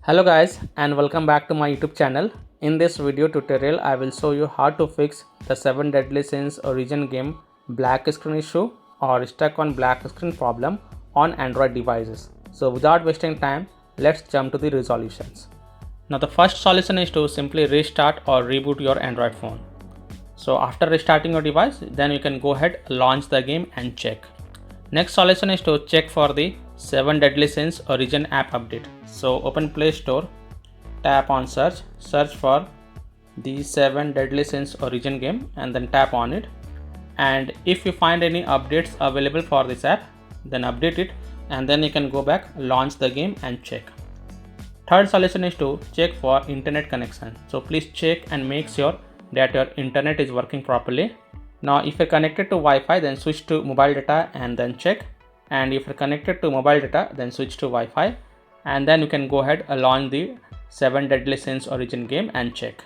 Hello guys and welcome back to my YouTube channel. In this video tutorial I will show you how to fix the 7 deadly sins origin game black screen issue or stuck on black screen problem on Android devices. So without wasting time, let's jump to the resolutions. Now the first solution is to simply restart or reboot your Android phone. So after restarting your device, then you can go ahead, launch the game and check. Next solution is to check for the 7 deadly sins origin app update. So open Play Store, tap on search for the 7 deadly sins origin game and then tap on it. And if you find any updates available for this app, then update it and then you can go back, launch the game and check. Third solution is to check for internet connection. So please check and make sure that your internet is working properly. Now if you're connected to Wi-Fi, then switch to mobile data and then check. And if you're connected to mobile data, then switch to Wi-Fi and then you can go ahead and launch the 7 deadly sins origin game and check.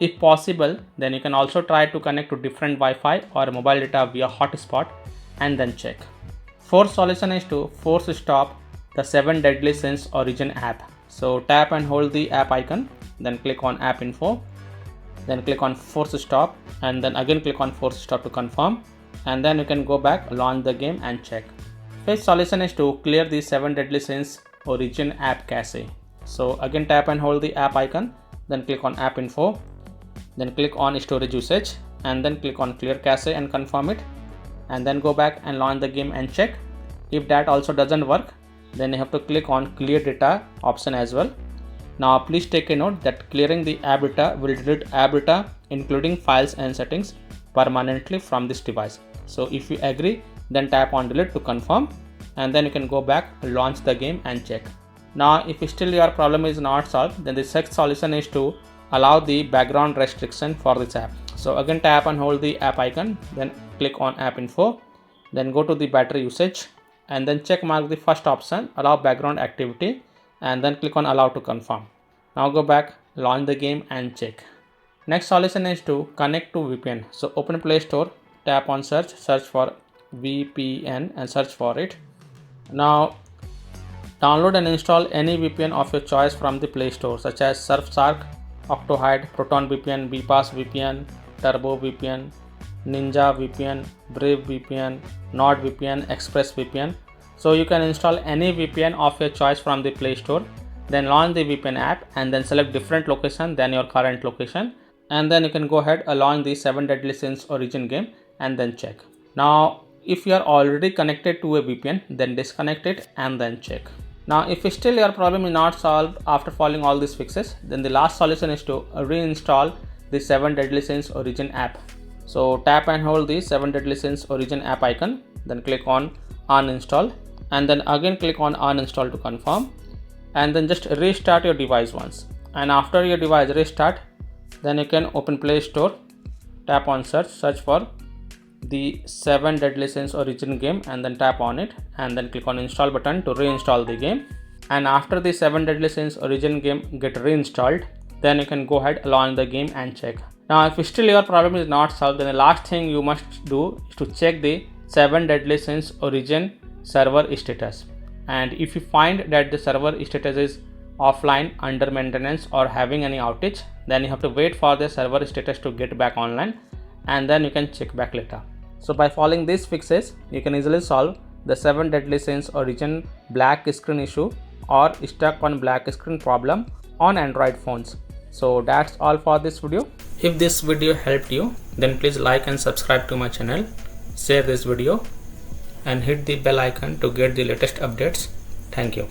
If possible, then you can also try to connect to different Wi-Fi or mobile data via hotspot and then check. Fourth solution is to force stop the 7 deadly sins origin app. So tap and hold the app icon, then click on app info, then click on force stop and then again click on force stop to confirm, and then you can go back, launch the game and check. Fifth solution is to clear the 7 deadly sins origin app cache. So again tap and hold the app icon, then click on app info, then click on storage usage and then click on clear cache and confirm it, and then go back and launch the game and check. If that also doesn't work, then you have to click on clear data option as well. Now please take a note that clearing the app data will delete app data including files and settings permanently from this device. So if you agree, then tap on delete to confirm and then you can go back, launch the game and check. Now if still your problem is not solved, then the sixth solution is to allow the background restriction for this app. So again tap and hold the app icon, then click on app info, then go to the battery usage and then check mark the first option, allow background activity, and then click on allow to confirm. Now go back, launch the game and check. Next solution is to connect to VPN. So open Play Store, tap on search for VPN and search for it. Now download and install any VPN of your choice from the Play Store such as Surfshark, Octohide, Proton VPN, BPass VPN, Turbo VPN, Ninja VPN, Brave VPN, NordVPN, ExpressVPN. So you can install any VPN of your choice from the Play Store, then launch the VPN app and then select different location than your current location, and then you can go ahead and launch the 7 deadly sins origin game and then check. Now if you are already connected to a VPN, then disconnect it and then check. Now if still your problem is not solved after following all these fixes, then the last solution is to reinstall the 7 deadly sins origin app. So tap and hold the 7 deadly sins origin app icon, then click on uninstall and then again click on uninstall to confirm, and then just restart your device once. And after your device restart, then you can open Play Store, tap on search for the 7 deadly sins origin game and then tap on it and then click on install button to reinstall the game. And after the 7 deadly sins origin game get reinstalled, then you can go ahead, launch the game and check. Now if still your problem is not solved, then the last thing you must do is to check the 7 deadly sins origin server status. And if you find that the server status is offline, under maintenance or having any outage, then you have to wait for the server status to get back online and then you can check back later. So by following these fixes, you can easily solve the 7 deadly sins origin black screen issue or stuck on black screen problem on Android phones. So that's all for this video. If this video helped you, then please like and subscribe to my channel, share this video and hit the bell icon to get the latest updates. Thank you.